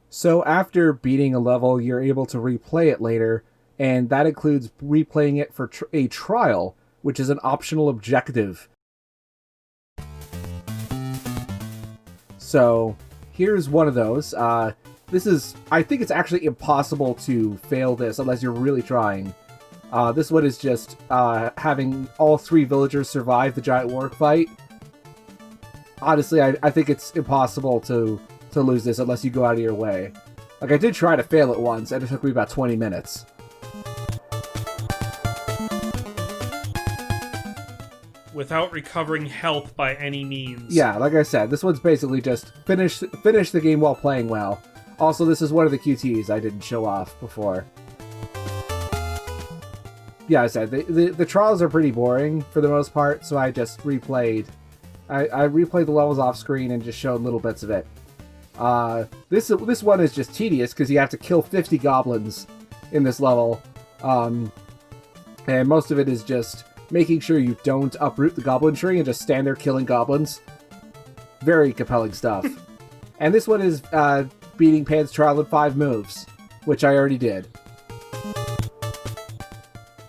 So after beating a level, you're able to replay it later, and that includes replaying it for a trial, which is an optional objective. So here's one of those. I think it's actually impossible to fail this unless you're really trying. This one is just having all 3 villagers survive the giant warg fight. Honestly, I think it's impossible to lose this unless you go out of your way. Like, I did try to fail it once, and it took me about 20 minutes. Without recovering health by any means. Yeah, like I said, this one's basically just finish the game while playing well. Also, this is one of the QTs I didn't show off before. Yeah, I said, the trials are pretty boring for the most part, so I just replayed. I replayed the levels off screen and just showed little bits of it. This one is just tedious because you have to kill 50 goblins in this level. And most of it is just making sure you don't uproot the goblin tree and just stand there killing goblins. Very compelling stuff. And this one is beating Pan's Trial in 5 moves, which I already did.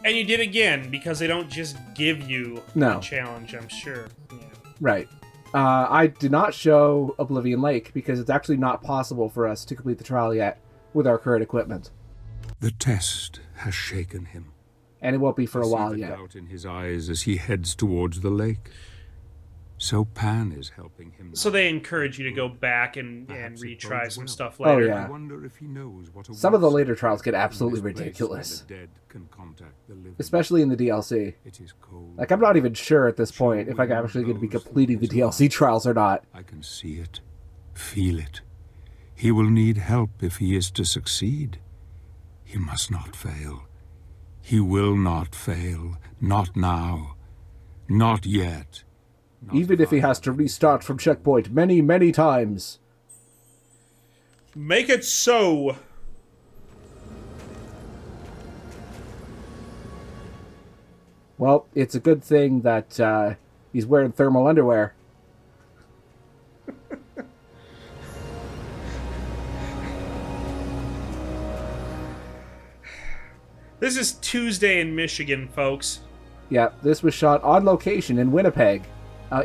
And you did again, because they don't just give you a challenge, I'm sure. Yeah. Right. I did not show Oblivion Lake, because it's actually not possible for us to complete the trial yet with our current equipment. The test has shaken him. And it won't be for a while yet. yet. Doubt in his eyes as he heads towards the lake. So Pan is helping him now. So they encourage you to go back and retry some stuff later. Oh, yeah. I wonder if he knows what some of the later trials get absolutely ridiculous. Especially in the DLC. It is cold. Like, I'm not even sure at this point if I'm actually going to be completing the DLC trials or not. I can see it. Feel it. He will need help if he is to succeed. He must not fail. He will not fail. Not now. Not yet. Not even if he has to restart from checkpoint many, many times. Make it so! Well, it's a good thing that he's wearing thermal underwear. This is Tuesday in Michigan, folks. Yeah, this was shot on location in Winnipeg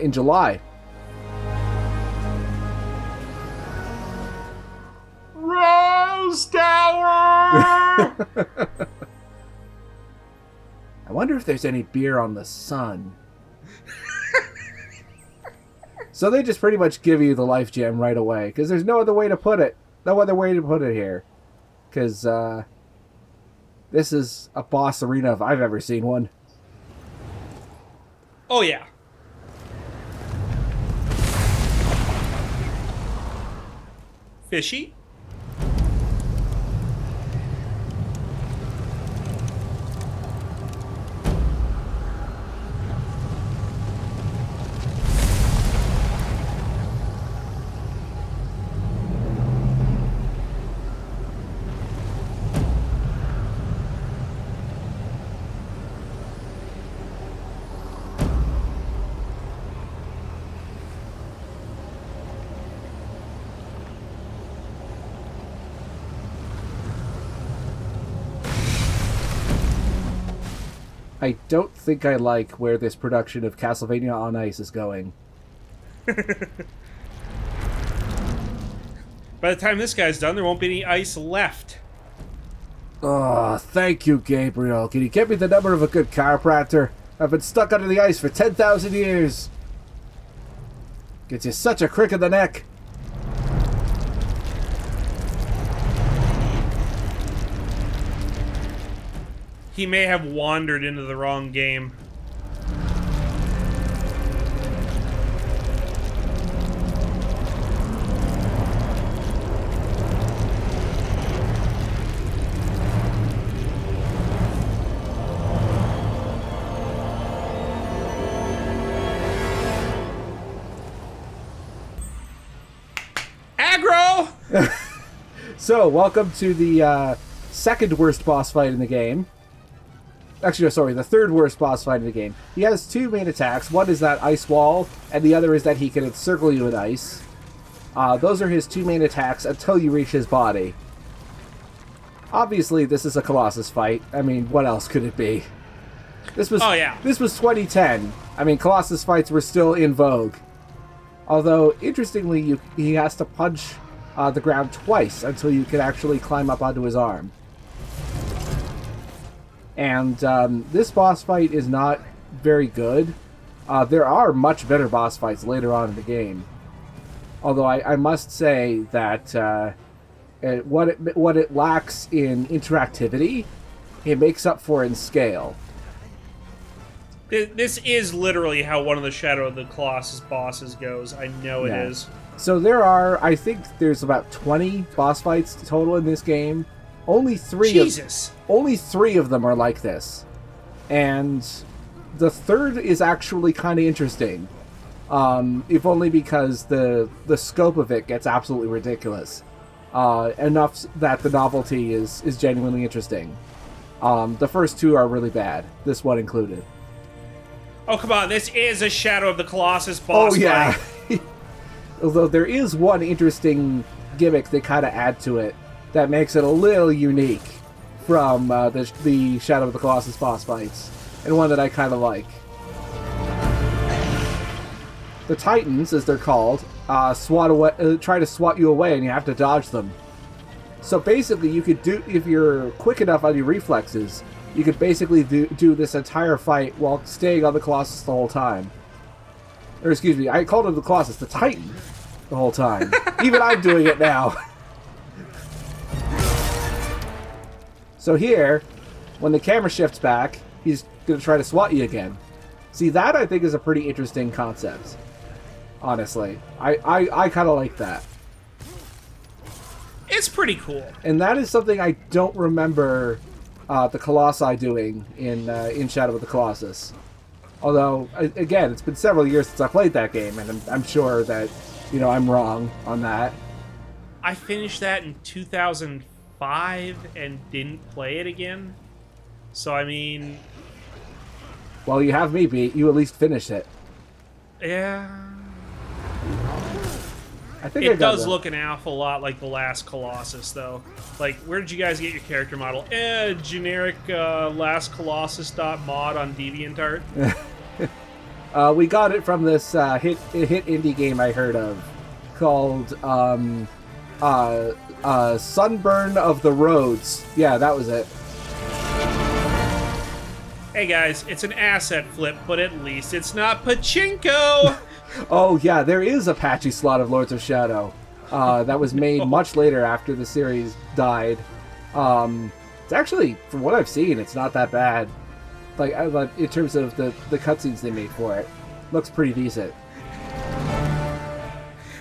in July. Rowsdower! I wonder if there's any beer on the sun. So they just pretty much give you the life gem right away, because there's no other way to put it. No other way to put it here. Because, this is a boss arena if I've ever seen one. Oh, yeah. Fishy? I don't think I like where this production of Castlevania on Ice is going. By the time this guy's done, there won't be any ice left. Oh, thank you, Gabriel. Can you get me the number of a good chiropractor? I've been stuck under the ice for 10,000 years. Gets you such a crick in the neck. He may have wandered into the wrong game. Aggro! So, welcome to the second worst boss fight in the game. Actually, no, sorry, the third worst boss fight in the game. He has 2 main attacks. One is that ice wall, and the other is that he can encircle you with ice. Those are his two main attacks until you reach his body. Obviously, this is a Colossus fight. I mean, what else could it be? This was This was 2010. I mean, Colossus fights were still in vogue. Although, interestingly, he has to punch the ground twice until you can actually climb up onto his arm. And this boss fight is not very good. There are much better boss fights later on in the game. Although I must say that what it lacks in interactivity, it makes up for in scale. This is literally how one of the Shadow of the Colossus bosses goes. I know it is. So I think there's about 20 boss fights total in this game. Only three of them are like this. And the third is actually kind of interesting. If only because the scope of it gets absolutely ridiculous. Enough that the novelty is genuinely interesting. The first two are really bad, this one included. Oh, come on, this is a Shadow of the Colossus boss fight. Although there is one interesting gimmick they kind of add to it that makes it a little unique from the Shadow of the Colossus boss fights, and one that I kind of like. The Titans, as they're called, try to swat you away, and you have to dodge them. So basically, you could if you're quick enough on your reflexes, you could basically do this entire fight while staying on the Colossus the whole time. Or excuse me, I called him the Colossus, the Titan, the whole time. Even I'm doing it now. So here, when the camera shifts back, he's going to try to swat you again. See, that I think is a pretty interesting concept. Honestly. I kind of like that. It's pretty cool. And that is something I don't remember the Colossi doing in Shadow of the Colossus. Although, again, it's been several years since I played that game, and I'm sure that, I'm wrong on that. I finished that in 2005 and didn't play it again. So, I mean... Well, you have me beat. You at least finished it. Yeah... I think it does look an awful lot like the last Colossus, though. Like, where did you guys get your character model? Generic last Colossus.mod on DeviantArt. We got it from this hit indie game I heard of called Sunburn of the Roads. Yeah, that was it. Hey guys, it's an asset flip, but at least it's not pachinko! Oh yeah, there is a patchy slot of Lords of Shadow that was made much later after the series died. It's actually, from what I've seen, it's not that bad. Like in terms of the cutscenes they made for it, looks pretty decent.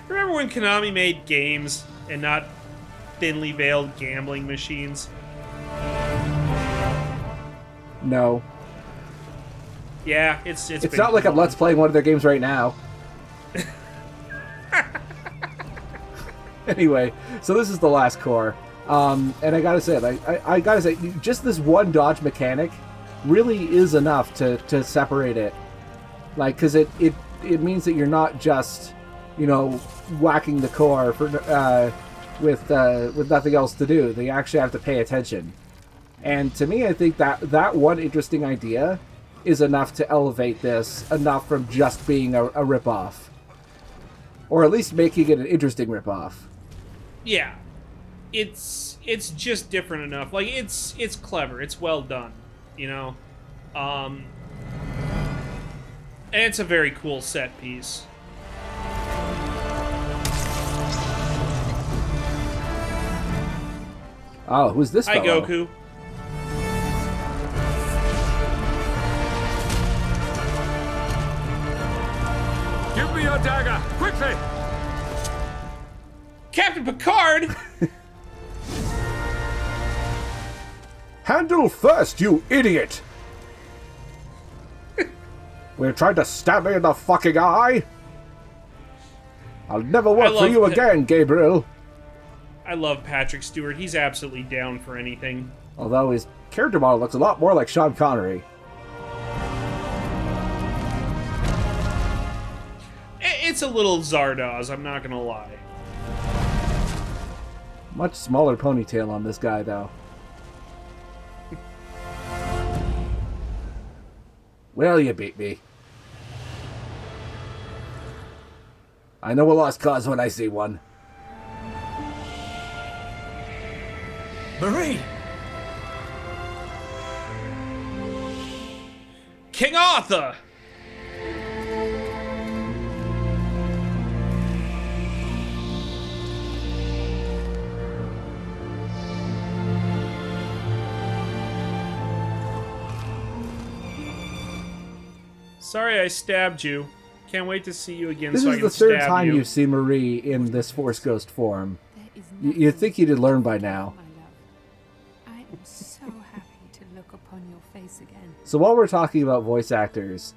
Remember when Konami made games and not thinly veiled gambling machines? No. Yeah, it's not like I'm Let's Playing one of their games right now. Anyway, so this is the last core, and I gotta say, just this one dodge mechanic really is enough to separate it. Like, because it means that you're not just, whacking the core for with nothing else to do. They actually have to pay attention. And to me, I think that one interesting idea is enough to elevate this enough from just being a ripoff. Or at least making it an interesting ripoff. Yeah. It's just different enough. Like, it's clever. It's well done, And it's a very cool set piece. Oh, who's this fellow? Hi, Goku. Give me your dagger, quickly! Captain Picard! Handle first, you idiot! We're trying to stab me in the fucking eye? I'll never work for you again, Gabriel. I love Patrick Stewart. He's absolutely down for anything. Although his character model looks a lot more like Sean Connery. It's a little Zardoz, I'm not gonna lie. Much smaller ponytail on this guy, though. Well, you beat me. I know a lost cause when I see one. Marie! King Arthur! Sorry I stabbed you. Can't wait to see you again This so I is can the third stab time you. you've seen Marie in this Force Ghost form. You'd think you'd learn by now. I am so happy to look upon your face again. So while we're talking about voice actors,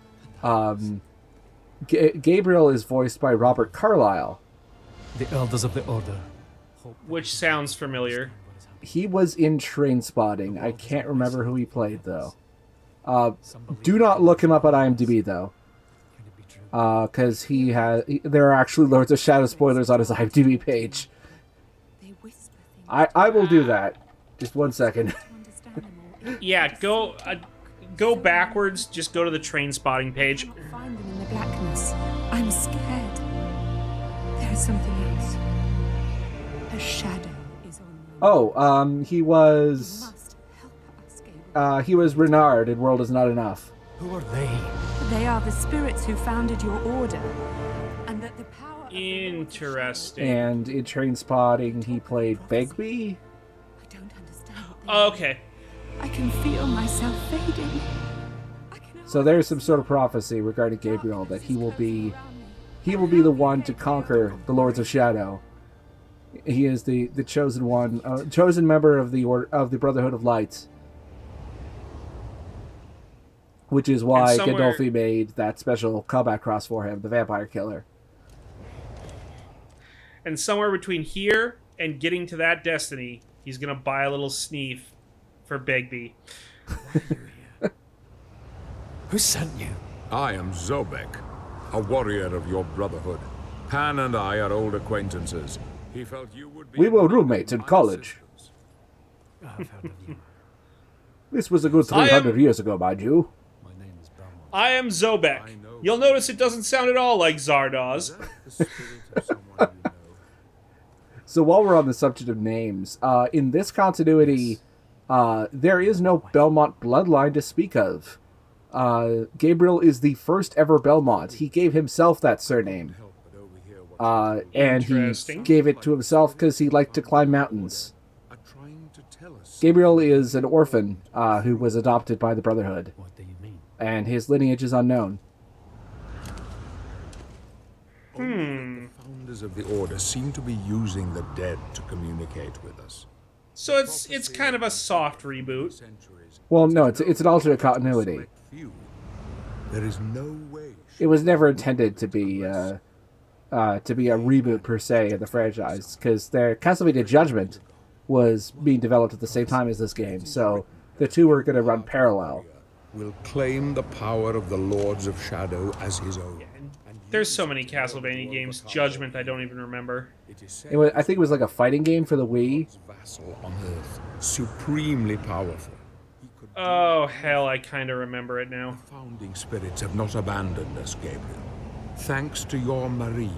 Gabriel is voiced by Robert Carlyle. The elders of the Order. Which sounds familiar. He was in Trainspotting. I can't remember who he played, though. Do not look him up on IMDb, though. Because there are actually Lords of Shadow spoilers on his IMDb page. They whisper things I will do that. Just one second. to understand them all. Yeah, go backwards. Just go to the train spotting page. Find them in the blackness. I'm scared. There is something else. A shadow is on my Oh, he was... must help us, Gabriel. He was Renard in World Is Not Enough. Who are they? They are the spirits who founded your order, and that the power of the Lords of Shadow- Interesting. And in Trainspotting, he played Begbie. I don't understand what they Oh, mean. okay. I can feel myself fading. I can So there's some sort of prophecy regarding Gabriel that he will be the one to conquer the Lords of Shadow. He is the chosen one, chosen member of the Brotherhood of Light, which is why And somewhere- Gandolfi made that special combat cross for him, the Vampire Killer. And somewhere between here and getting to that destiny, he's gonna buy a little sneef for Begbie. Who sent you? I am Zobek, a warrior of your brotherhood. Pan and I are old acquaintances. He felt you would be... We were roommates in my college. assistants. I've heard of you. This was a good I am- 300 years ago, mind you. My name is Belmont. I am Zobek. You'll notice it doesn't sound at all like Zardoz. The spirit of someone you know. So while we're on the subject of names, in this continuity, there is no Belmont bloodline to speak of. Gabriel is the first ever Belmont. He gave himself that surname. Help but overhear what And he Interesting. gave it to himself because he liked to climb mountains. are trying to tell us. Gabriel is an orphan who was adopted by the Brotherhood, What do you mean? and his lineage is unknown. The founders of the Order seem to be using the dead to communicate with us. So it's kind of a soft reboot. Centuries. Well, no, it's an alternate continuity. Select few. There is no way. It was never intended to be a reboot per se of the franchise, because their Castlevania Judgment was being developed at the same time as this game, so the two were going to run parallel. Will claim the power of the Lords of Shadow as his own. There's so many Castlevania games. Judgment, I don't even remember. It is said I think it was like a fighting game for the Wii. God's vassal on earth, supremely powerful. He could Oh, hell, I kind of remember it now. founding spirits have not abandoned us, Gabriel. Thanks to your Marie,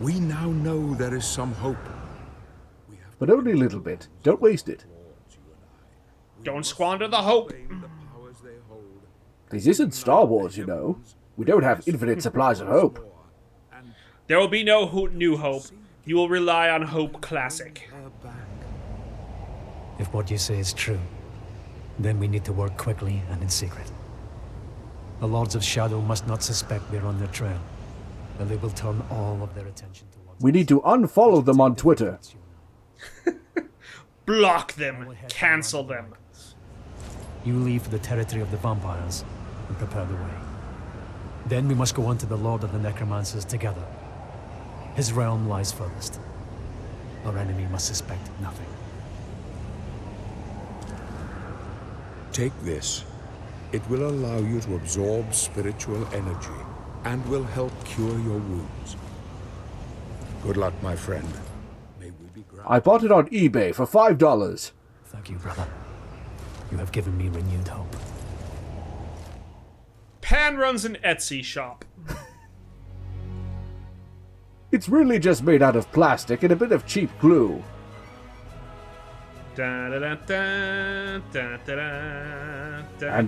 we now know there is some hope. We have But only a little bit. Don't waste it. Lords, you and I. Don't squander the hope. Claim the powers they hold. This isn't Star Wars, you know. We don't have infinite supplies of hope. And There will be no New Hope. You will rely on Hope Classic. her back. If what you say is true, then we need to work quickly and in secret. The Lords of Shadow must not suspect we're on their trail, and they will turn all of their attention towards We need to unfollow them on Twitter. Block them. Cancel them. You leave for the territory of the vampires and prepare the way. Then we must go on to the Lord of the Necromancers together. His realm lies furthest. Our enemy must suspect nothing. Take this. It will allow you to absorb spiritual energy and will help cure your wounds. Good luck, my friend. May we be I bought it on eBay for $5. Thank you, brother. You have given me renewed hope. Pan runs an Etsy shop. It's really just made out of plastic and a bit of cheap glue. And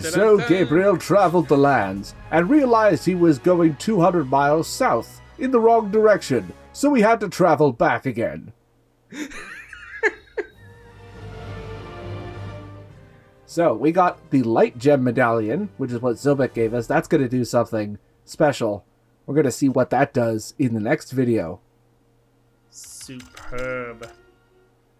so Gabriel traveled the lands and realized he was going 200 miles south in the wrong direction, so he had to travel back again. So we got the light gem medallion, which is what Zobek gave us. That's going to do something special. We're going to see what that does in the next video. Superb.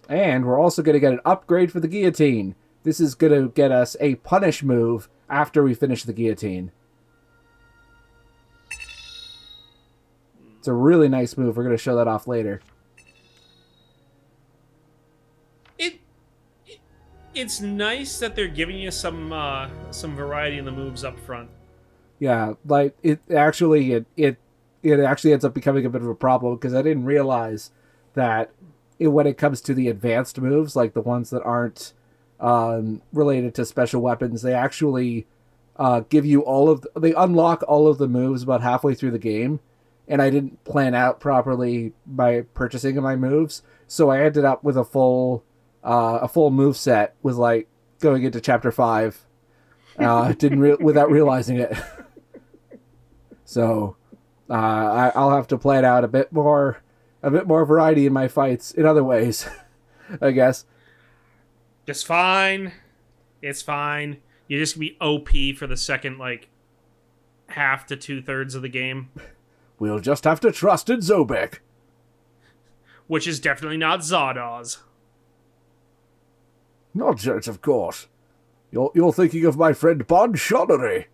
And we're also going to get an upgrade for the guillotine. This is going to get us a punish move after we finish the guillotine. It's a really nice move. We're going to show that off later. It's nice that they're giving you some variety in the moves up front. Yeah, like it actually ends up becoming a bit of a problem because I didn't realize that when it comes to the advanced moves, like the ones that aren't related to special weapons, they actually give you they unlock all of the moves about halfway through the game, and I didn't plan out properly by purchasing my moves, so I ended up with a full move set with like going into chapter 5. Without realizing it. So I'll have to plan out a bit more variety in my fights in other ways, I guess. Just fine. It's fine. You're just gonna be OP for the second like half to 2/3 of the game. We'll just have to trust in Zobek. Which is definitely not Zardoz. Nonsense, of course. You're thinking of my friend Bon Shonnery.